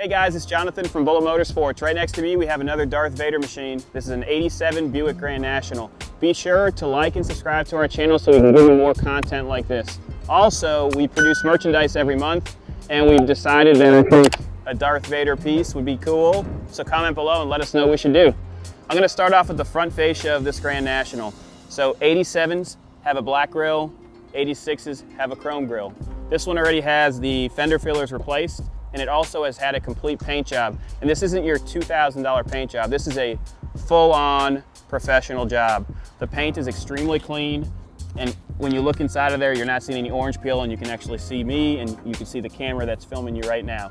Hey guys, it's Jonathan from Motorsports. Right next to me we have another Darth Vader machine. This is an 87 Buick Grand National. Be sure to like and subscribe to our channel so we can give you more content like this. Also, we produce merchandise every month and we've decided that I think a Darth Vader piece would be cool. So comment below and let us know what we should do. I'm going to start off with the front fascia of this Grand National. So 87s have a black grille, 86s have a chrome grille. This one already has the fender fillers replaced, and it also has had a complete paint job. And this isn't your $2,000 paint job. This is a full-on professional job. The paint is extremely clean, and when you look inside of there, you're not seeing any orange peel, and you can actually see me, and you can see the camera that's filming you right now.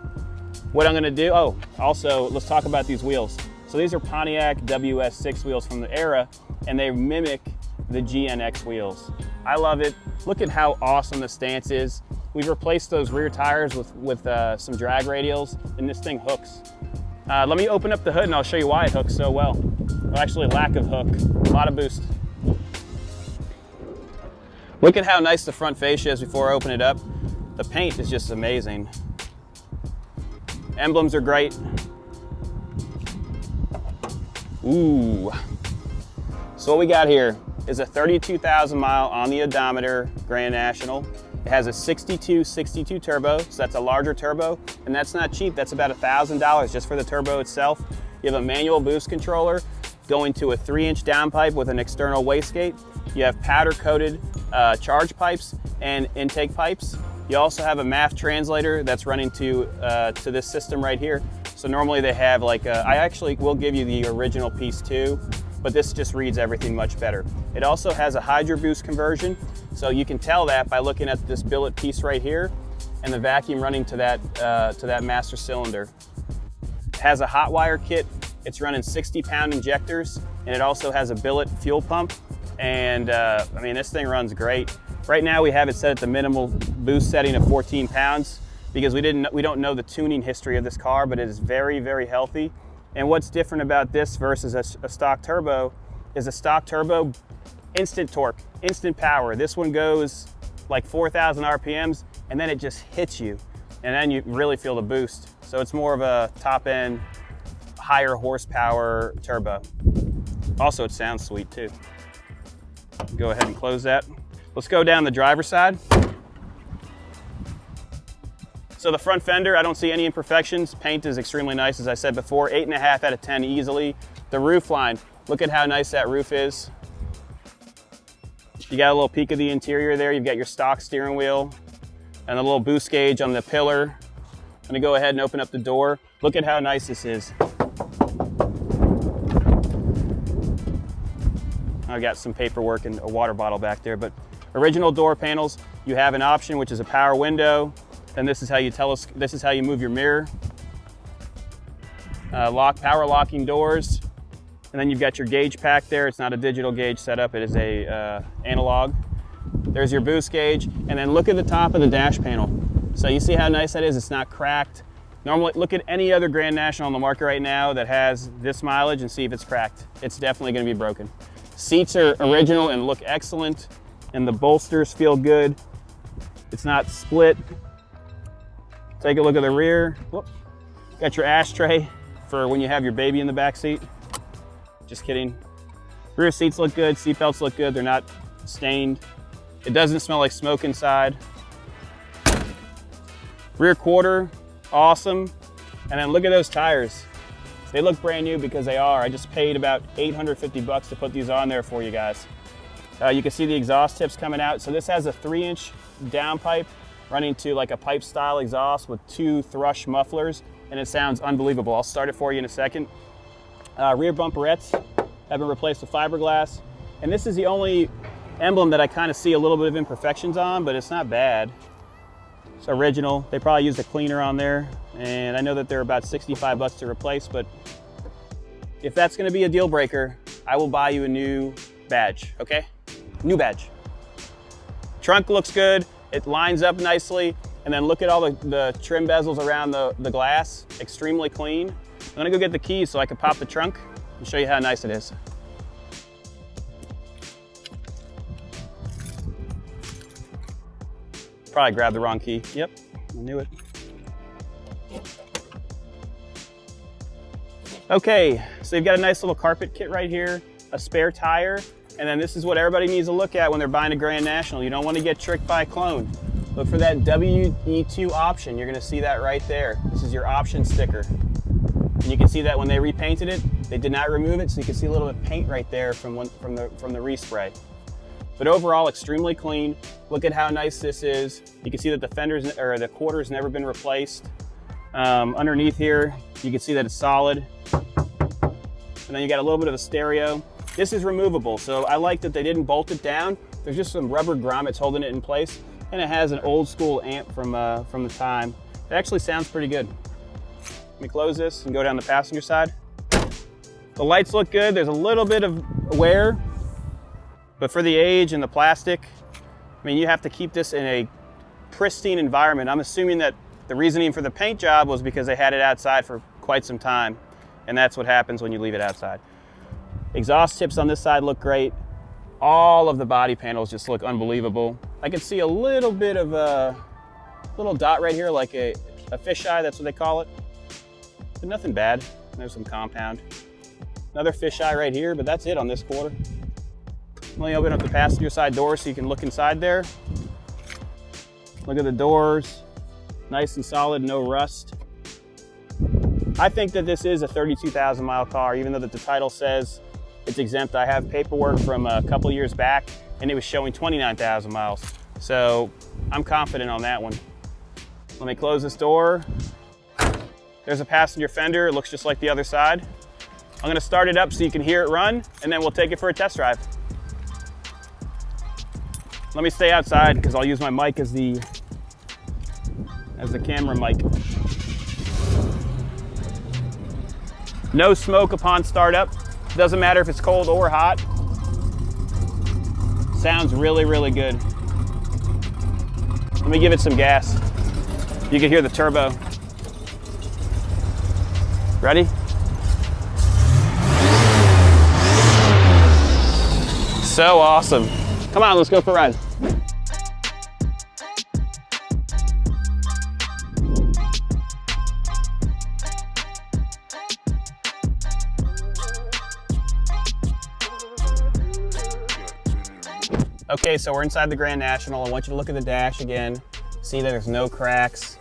What I'm gonna do, also, let's talk about these wheels. So these are Pontiac WS6 wheels from the era, and they mimic the GNX wheels. I love it. Look at how awesome the stance is. We've replaced those rear tires with some drag radials, and this thing hooks. Let me open up the hood and I'll show you why it hooks so well. Well, actually, lack of hook, a lot of boost. Look at how nice the front fascia is before I open it up. The paint is just amazing. Emblems are great. Ooh. So what we got here is a 32,000 mile on the odometer Grand National. It has a 62 turbo, so that's a larger turbo, and that's not cheap. That's about $1,000 just for the turbo itself. You have a manual boost controller going to a 3-inch downpipe with an external wastegate. You have powder-coated charge pipes and intake pipes. You also have a MAF translator that's running to this system right here. So normally they have like I actually will give you the original piece too, but this just reads everything much better. It also has a hydro boost conversion, so you can tell that by looking at this billet piece right here and the vacuum running to that master cylinder. It has a hot wire kit. It's running 60-pound injectors, and it also has a billet fuel pump. And I mean, this thing runs great. Right now we have it set at the minimal boost setting of 14 pounds because we don't know the tuning history of this car, but it is very, very healthy. And what's different about this versus a stock turbo is a stock turbo, instant torque, instant power. This one goes like 4,000 RPMs and then it just hits you. And then you really feel the boost. So it's more of a top end, higher horsepower turbo. Also, it sounds sweet too. Go ahead and close that. Let's go down the driver's side. So the front fender, I don't see any imperfections. Paint is extremely nice, as I said before, 8.5 out of 10 easily. The roof line, look at how nice that roof is. You got a little peek of the interior there. You've got your stock steering wheel and a little boost gauge on the pillar. I'm gonna go ahead and open up the door. Look at how nice this is. I've got some paperwork and a water bottle back there, but original door panels, you have an option which is a power window. And this is how you move your mirror. Power locking doors. And then you've got your gauge pack there. It's not a digital gauge setup, it is a analog. There's your boost gauge. And then look at the top of the dash panel. So you see how nice that is? It's not cracked. Normally, look at any other Grand National on the market right now that has this mileage and see if it's cracked. It's definitely gonna be broken. Seats are original and look excellent. And the bolsters feel good. It's not split. Take a look at the rear. Whoop. Got your ashtray for when you have your baby in the back seat. Just kidding. Rear seats look good, seat belts look good, they're not stained. It doesn't smell like smoke inside. Rear quarter, awesome. And then look at those tires. They look brand new because they are. I just paid about 850 bucks to put these on there for you guys. You can see the exhaust tips coming out. So this has a 3-inch downpipe running to like a pipe style exhaust with 2 thrush mufflers, and it sounds unbelievable. I'll start it for you in a second. Rear bumperettes have been replaced with fiberglass, and this is the only emblem that I kind of see a little bit of imperfections on, but it's not bad. It's original. They probably used a cleaner on there, and I know that they're about 65 bucks to replace, but if that's gonna be a deal breaker, I will buy you a new badge, okay? New badge. Trunk looks good. It lines up nicely, and then look at all the trim bezels around the glass, extremely clean. I'm gonna go get the keys so I can pop the trunk and show you how nice it is. Probably grabbed the wrong key. Yep, I knew it. Okay, so you've got a nice little carpet kit right here, a spare tire, and then this is what everybody needs to look at when they're buying a Grand National. You don't want to get tricked by a clone. Look for that WE2 option. You're going to see that right there. This is your option sticker. And you can see that when they repainted it, they did not remove it, so you can see a little bit of paint right there from the respray. But overall, extremely clean. Look at how nice this is. You can see that the fenders or the quarter's never been replaced. Underneath here, you can see that it's solid. And then you got a little bit of a stereo. This is removable, so I like that they didn't bolt it down. There's just some rubber grommets holding it in place, and it has an old school amp from the time. It actually sounds pretty good. Let me close this and go down the passenger side. The lights look good. There's a little bit of wear, but for the age and the plastic, I mean, you have to keep this in a pristine environment. I'm assuming that the reasoning for the paint job was because they had it outside for quite some time, and that's what happens when you leave it outside. Exhaust tips on this side look great. All of the body panels just look unbelievable. I can see a little bit of a little dot right here, like a fisheye, that's what they call it. But nothing bad. There's some compound. Another fisheye right here, but that's it on this quarter. Let me open up the passenger side door so you can look inside there. Look at the doors. Nice and solid, no rust. I think that this is a 32,000 mile car, even though that the title says it's exempt. I have paperwork from a couple years back and it was showing 29,000 miles. So I'm confident on that one. Let me close this door. There's a passenger fender. It looks just like the other side. I'm gonna start it up so you can hear it run, and then we'll take it for a test drive. Let me stay outside because I'll use my mic as the camera mic. No smoke upon startup. Doesn't matter if it's cold or hot. Sounds really, really good. Let me give it some gas. You can hear the turbo. Ready? So awesome. Come on, let's go for a ride. Okay, so we're inside the Grand National. I want you to look at the dash again. See that there's no cracks.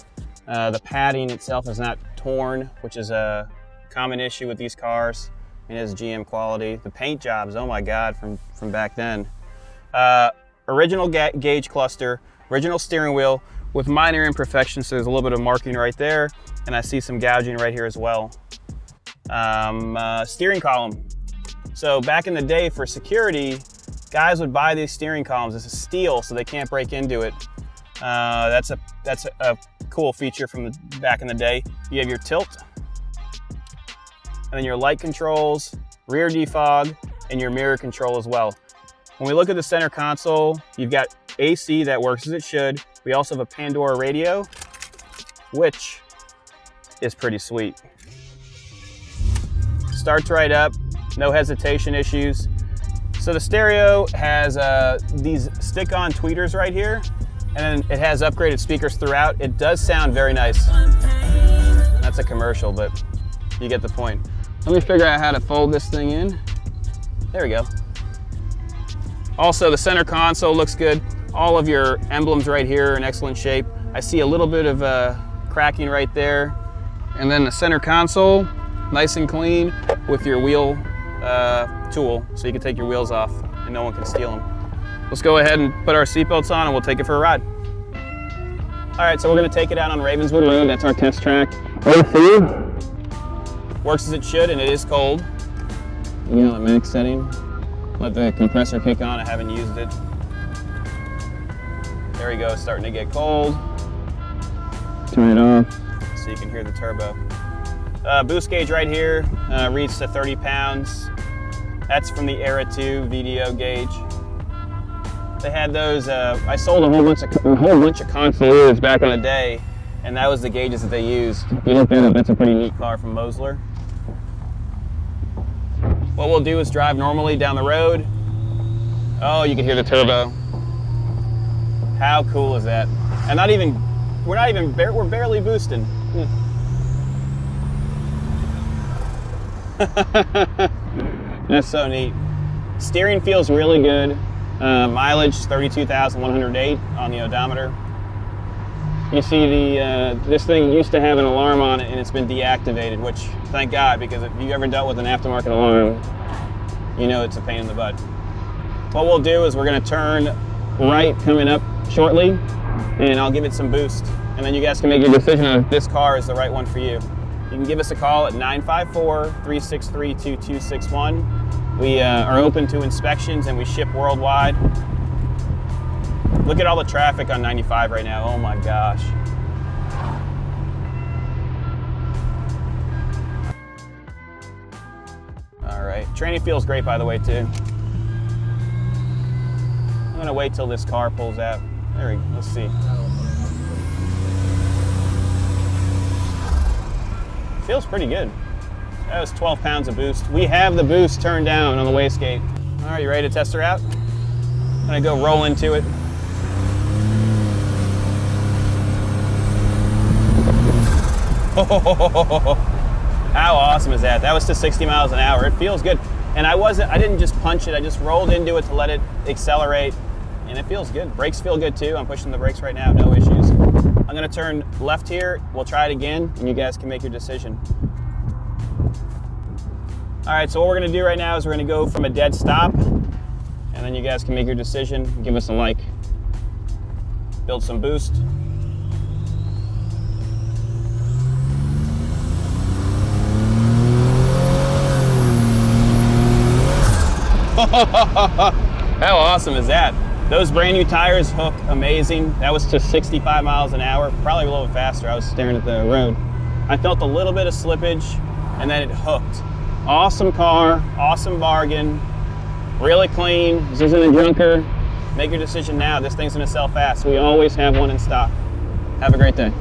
The padding itself is not torn, which is a common issue with these cars. It is GM quality. The paint jobs, oh my God, from back then. Original gauge cluster, original steering wheel with minor imperfections. So there's a little bit of marking right there, and I see some gouging right here as well. Steering column. So back in the day for security, guys would buy these steering columns. It's a steel, so they can't break into it. That's a cool feature from the back in the day. You have your tilt, and then your light controls, rear defog, and your mirror control as well. When we look at the center console, you've got AC that works as it should. We also have a Pandora radio, which is pretty sweet. Starts right up, no hesitation issues. So the stereo has these stick-on tweeters right here, and then it has upgraded speakers throughout. It does sound very nice. That's a commercial, but you get the point. Let me figure out how to fold this thing in. There we go. Also, the center console looks good. All of your emblems right here are in excellent shape. I see a little bit of cracking right there. And then the center console, nice and clean with your wheel tool, so you can take your wheels off and no one can steal them. Let's go ahead and put our seatbelts on and we'll take it for a ride. All right, so we're gonna take it out on Ravenswood Road. That's our test track. AC works as it should, and it is cold. You got the max setting. Let the compressor kick on. I haven't used it. There we go, starting to get cold. Turn it off so you can hear the turbo. Boost gauge right here reads to 30 pounds. That's from the Era 2 VDO gauge. They had those, I sold a whole bunch of Consuls back in the day, and that was the gauges that they used. If you look that up, that's a pretty neat car from Mosler. What we'll do is drive normally down the road. Oh, you can hear the turbo. How cool is that? And we're barely boosting. That's so neat. Steering feels really good. Mileage 32,108 on the odometer. You see this thing used to have an alarm on it and it's been deactivated, which thank God, because if you ever dealt with an aftermarket alarm, you know it's a pain in the butt. What we'll do is we're gonna turn right coming up shortly, and I'll give it some boost. And then you guys can make your decision on if this car is the right one for you. You can give us a call at 954-363-2261. We are open to inspections and we ship worldwide. Look at all the traffic on 95 right now, oh my gosh. All right, training feels great by the way too. I'm gonna wait till this car pulls out. There we go, let's see. Feels pretty good. That was 12 pounds of boost. We have the boost turned down on the wastegate. All right, you ready to test her out? I'm gonna go roll into it. How awesome is that? That was to 60 miles an hour. It feels good. And I didn't just punch it, I just rolled into it to let it accelerate, and it feels good. Brakes feel good too. I'm pushing the brakes right now, no issues. I'm gonna turn left here, we'll try it again, and you guys can make your decision. All right, so what we're gonna do right now is we're gonna go from a dead stop, and then you guys can make your decision, give us a like. Build some boost. How awesome is that? Those brand new tires hook amazing. That was to 65 miles an hour, probably a little bit faster. I was staring at the road. I felt a little bit of slippage and then it hooked. Awesome car, awesome bargain, really clean. This isn't a junker. Make your decision now. This thing's gonna sell fast. We always have one in stock. Have a great day.